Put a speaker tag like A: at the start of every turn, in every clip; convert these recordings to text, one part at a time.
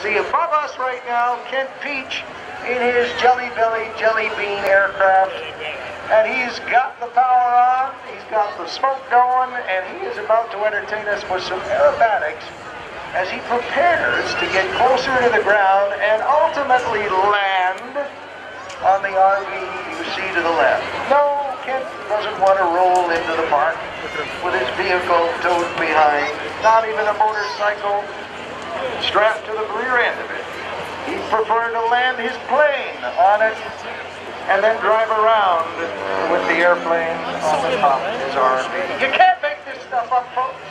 A: See above us right now, Kent Pietsch in his Jelly Belly Jelly Bean aircraft, and he's got the power on, he's got the smoke going, and he is about to entertain us with some aerobatics as he prepares to get closer to the ground and ultimately land on the RV you see to the left. No, Kent doesn't want to roll into the park with his vehicle towed behind, not even a motorcycle strapped to the rear end of it. He'd prefer to land his plane on it and then drive around with the airplane on the top of his RV. You can't make this stuff up, folks.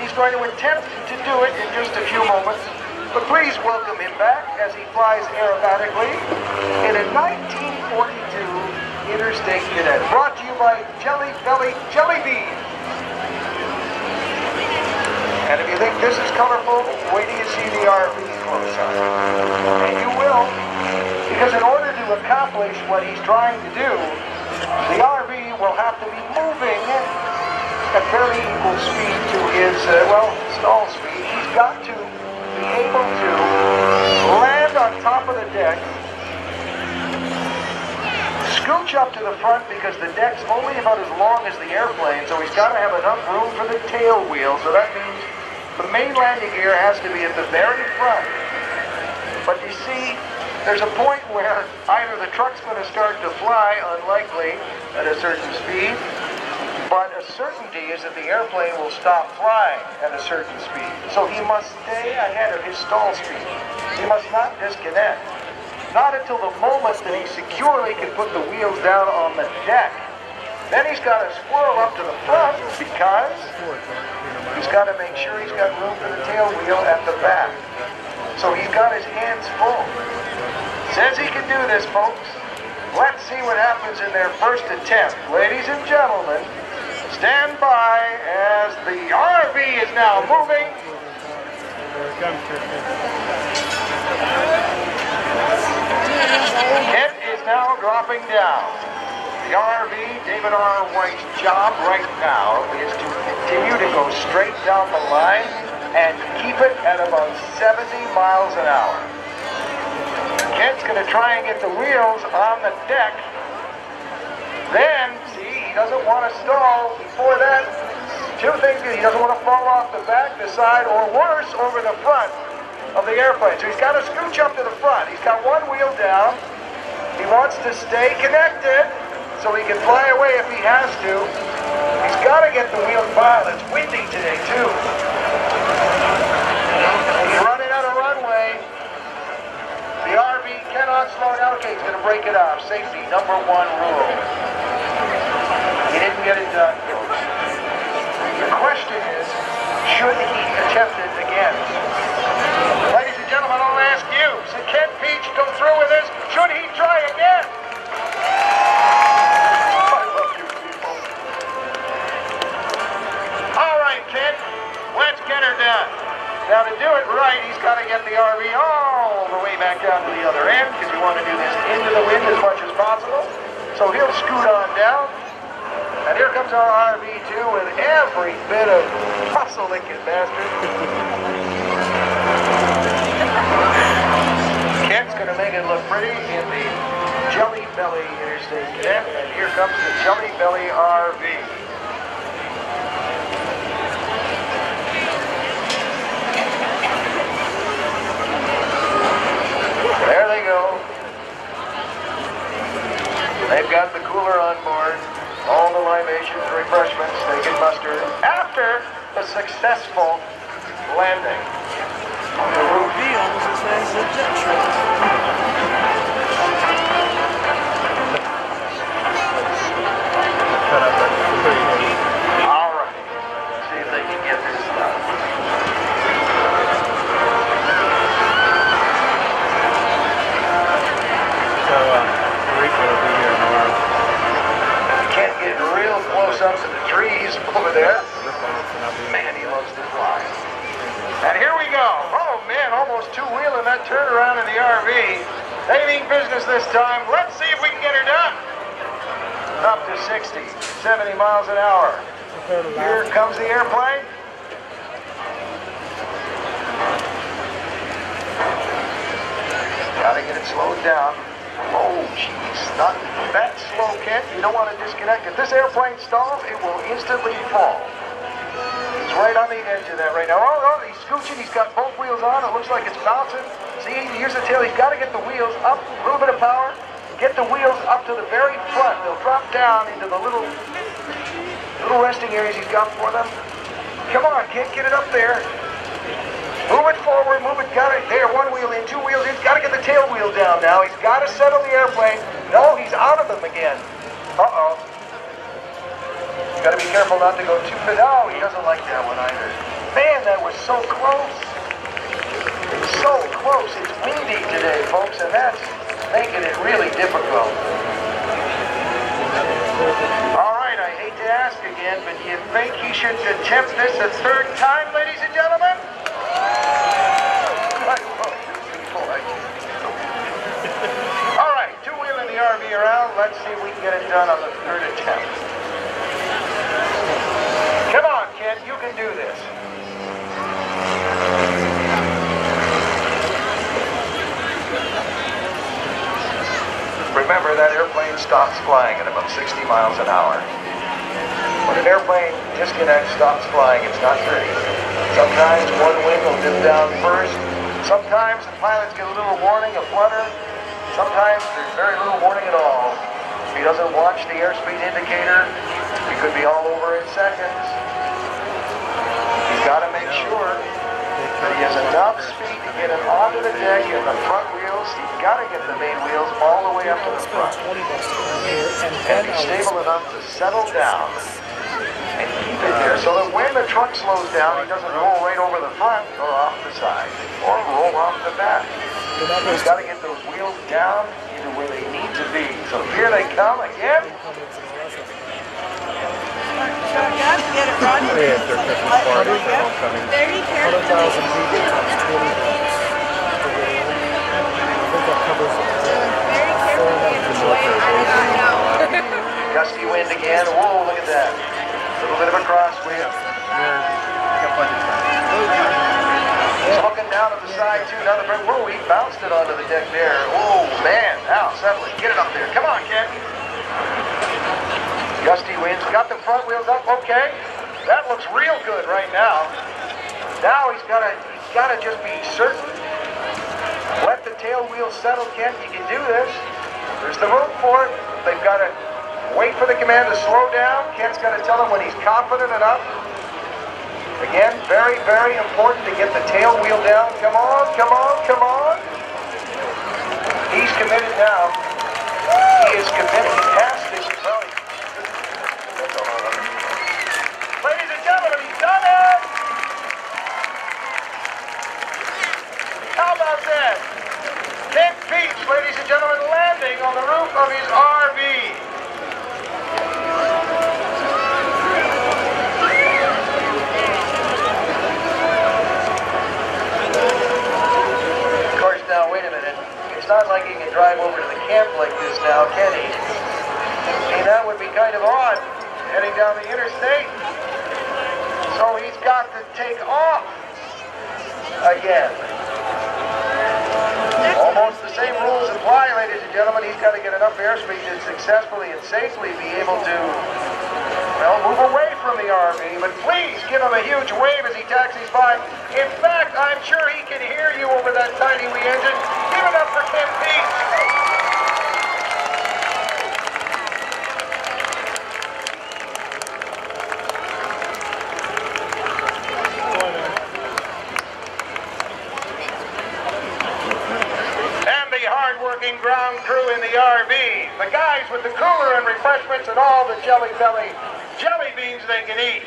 A: He's going to attempt to do it in just a few moments, but please welcome him back as he flies aerobatically in a 1942 Interstate Cadet, brought to you by Jelly Belly Jelly Bean. And if you think this is colorful, wait till you see the RV close up. And you will, because in order to accomplish what he's trying to do, the RV will have to be moving at fairly equal speed to his, stall speed. He's got to be able to land on top of the deck, scooch up to the front because the deck's only about as long as the airplane, so he's got to have enough room for the tail wheel, so that means the main landing gear has to be at the very front. But you see, there's a point where either the truck's going to start to fly, unlikely, at a certain speed, but a certainty is that the airplane will stop flying at a certain speed. So he must stay ahead of his stall speed. He must not disconnect. Not until the moment that he securely can put the wheels down on the deck. Then he's got to squirrel up to the front because he's got to make sure he's got room for the tail wheel at the back. So he's got his hands full. Says he can do this, folks. Let's see what happens in their first attempt. Ladies and gentlemen, stand by as the RV is now moving. Kent is now dropping down. The RV, David R. White's job right now is to continue to go straight down the line and keep it at about 70 miles an hour. Kent's going to try and get the wheels on the deck. Then, see, he doesn't want to stall. Before that, two things. He doesn't want to fall off the back, the side, or worse, over the front of the airplane. So he's got to scooch up to the front. He's got one wheel down. He wants to stay connected so he can fly away if he has to. He's got to get the wheels filed. It's windy today, too. He's running out of runway. The RV cannot slow down. Okay, he's going to break it off. Safety, #1 rule. He didn't get it done, folks. The question is, should he attempt it again? Ladies and gentlemen, I'll ask you, should Kent Pietsch come through with this? Should he try again? I love you people. All right, Kent, let's get her done. Now, to do it right, he's got to get the RV all the way back down to the other end because you want to do this into the wind as much as possible. So he'll scoot on down. And here comes our RV-2 with every bit of muscle it can master. Kent's going to make it look pretty in the Jelly Belly Interstate Cadet. And here comes the Jelly Belly RV. There they go. They've got the cooler on board. All the libations, refreshments they can muster after a successful landing.
B: The reveal was as nice as a jet trip.
A: All right. Let's see if they can get this done.
C: So, Rico will be here tomorrow.
A: Can't get real close up to the trees over there. Man, he loves to fly. And here we go. Oh man, almost two-wheeling that turnaround in the RV. They mean business this time. Let's see if we can get her done. Up to 60, 70 miles an hour. Here comes the airplane. it slowed down. Oh, jeez, not that slow, Kent. You don't want to disconnect. If this airplane stalls, it will instantly fall. He's right on the edge of that right now. Oh, he's scooching. He's got both wheels on. It looks like it's bouncing. See, here's the tail. He's got to get the wheels up. A little bit of power. Get the wheels up to the very front. They'll drop down into the little resting areas he's got for them. Come on, Kent, get it up there. Move it forward, move it, got it. There, one wheel in, two wheels in. He's got to get the tail wheel down now. He's got to settle the airplane. No, he's out of them again. Uh-oh. You got to be careful not to go too fast. Oh, he doesn't like that one either. Man, that was so close. It's so close. It's windy today, folks, and that's making it really difficult. All right, I hate to ask again, but do you think he should attempt this a third time, ladies and gentlemen? All right, two-wheeling the RV around. Let's see if we can get it done on the third attempt. Come on, Ken, you can do this. Remember, that airplane stops flying at about 60 miles an hour. When an airplane disconnects, stops flying, it's not pretty. Sometimes one wing will dip down first. Sometimes the pilots get a little warning, a flutter. Sometimes there's very little warning at all. If he doesn't watch the airspeed indicator, he could be all over in seconds. He's got to make sure that he has enough speed to get it onto the deck and the front wheels. He's got to get the main wheels all the way up to the front. And be stable enough to settle down and keep it there so that when the truck slows down, he doesn't roll right over the front or off the side or roll off the back. He's got to get those wheels down into where they need to be. So here they come again.
B: Get it, Roger.
C: Yeah, they're Christmas parties, they're all coming.
B: Very careful.
D: 100,000 people times 20 bucks. I think that covers it.
B: Very careful.
A: Gusty wind again. Whoa, look at that. A little bit of a crosswind. He's hooking down to the side too. Now the front. Whoa, he bounced it onto the deck there. Oh man, now settle it. Get it up there. Come on, Ken. Gusty winds. Got the front wheels up. Okay, that looks real good right now. Now he's got to just be certain. Let the tail wheels settle, Ken. You can do this. There's the room for it. They've got to wait for the command to slow down. Ken's got to tell him when he's confident enough. Again, very, very important to get the tail wheel down. Come on, come on, come on. He's committed now. He is committed. He has to. Ladies and gentlemen, he's done it. How about that? Ken Pietsch, ladies and gentlemen, landing on the roof of his RV. Of course, now, wait a minute. It's not like he can drive over to the camp like this now, can he? See, that would be kind of odd, heading down the interstate. So he's got to take off again. Almost the same rules apply, ladies and gentlemen. He's got to get enough airspeed to successfully and safely be able to, well, move away from the RV. But please give him a huge wave as he taxis by. In fact, I'm sure he can hear you over that tiny wee engine. Give it up for Ken Pietsch. Ground crew in the RV, the guys with the cooler and refreshments and all the Jelly Belly jelly beans they can eat.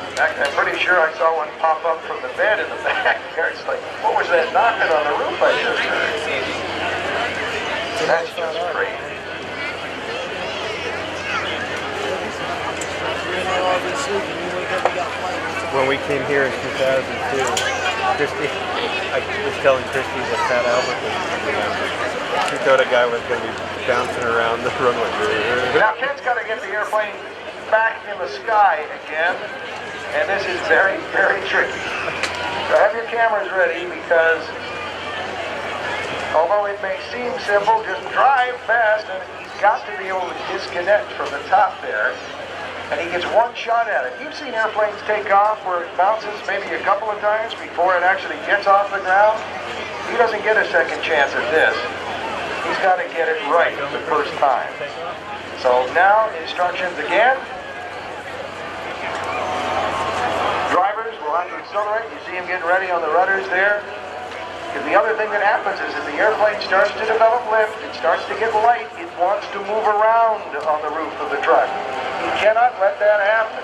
A: In fact, I'm pretty sure I saw one pop up from the bed in the back there. It's like, what was that knocking on the roof I just heard? That's just crazy.
C: When we came here in 2002, Christy, I was telling Christy that Fat Albert she thought a guy was going to be bouncing around the runway.
A: Now Ken's got to get the airplane back in the sky again, and this is very, very tricky. So have your cameras ready because although it may seem simple, just drive fast, and he's got to be able to disconnect from the top there. And he gets one shot at it. You've seen airplanes take off where it bounces maybe a couple of times before it actually gets off the ground. He doesn't get a second chance at this. He's got to get it right the first time. So now instructions again. Drivers will have to accelerate. You see him getting ready on the rudders there. Because the other thing that happens is if the airplane starts to develop lift, it starts to get light, it wants to move around on the roof of the truck. You cannot let that happen.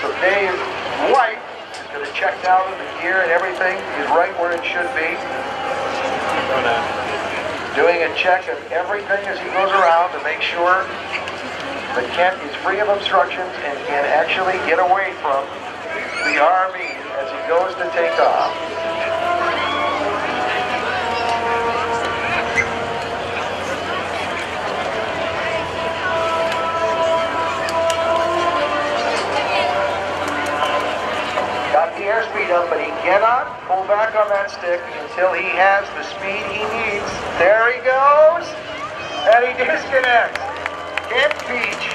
A: So Dave White is going to check down the gear and everything is right where it should be. Doing a check of everything as he goes around to make sure that Kent is free of obstructions and can actually get away from the RV as he goes to take off. Airspeed up, but he cannot pull back on that stick until he has the speed he needs. There he goes, and he disconnects. Kent Pietsch,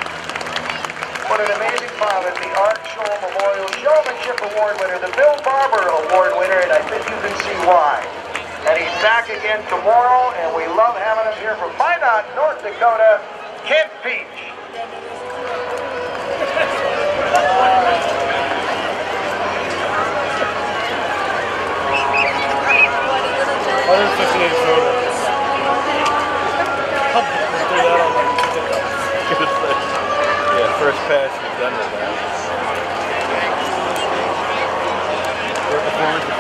A: what an amazing pilot, the Art Scholl Memorial Showmanship Award winner, the Bill Barber Award winner, and I think you can see why. And he's back again tomorrow, and we love having him here from Minot, North Dakota, Kent Pietsch.
D: 158 photos.
C: Yeah, first pass is done with that.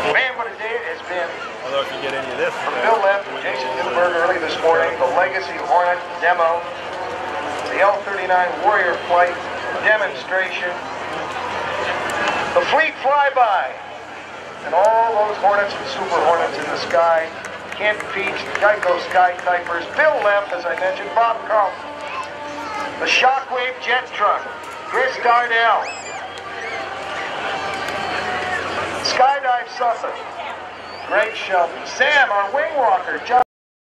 A: Man, what a day it has been.
C: Although if you get any of this,
A: From Bill left, Jason Gilbert early this morning, the Legacy Hornet demo, the L-39 Warrior flight demonstration, the fleet flyby, and all those Hornets and Super Hornets in the sky. Kent Pietsch, Geico Sky Typers, Bill Lemp, as I mentioned, Bob Carlton, the Shockwave jet truck, Chris Darnell, Skydive Suffolk, Greg Shelton, Sam, our wing walker, John.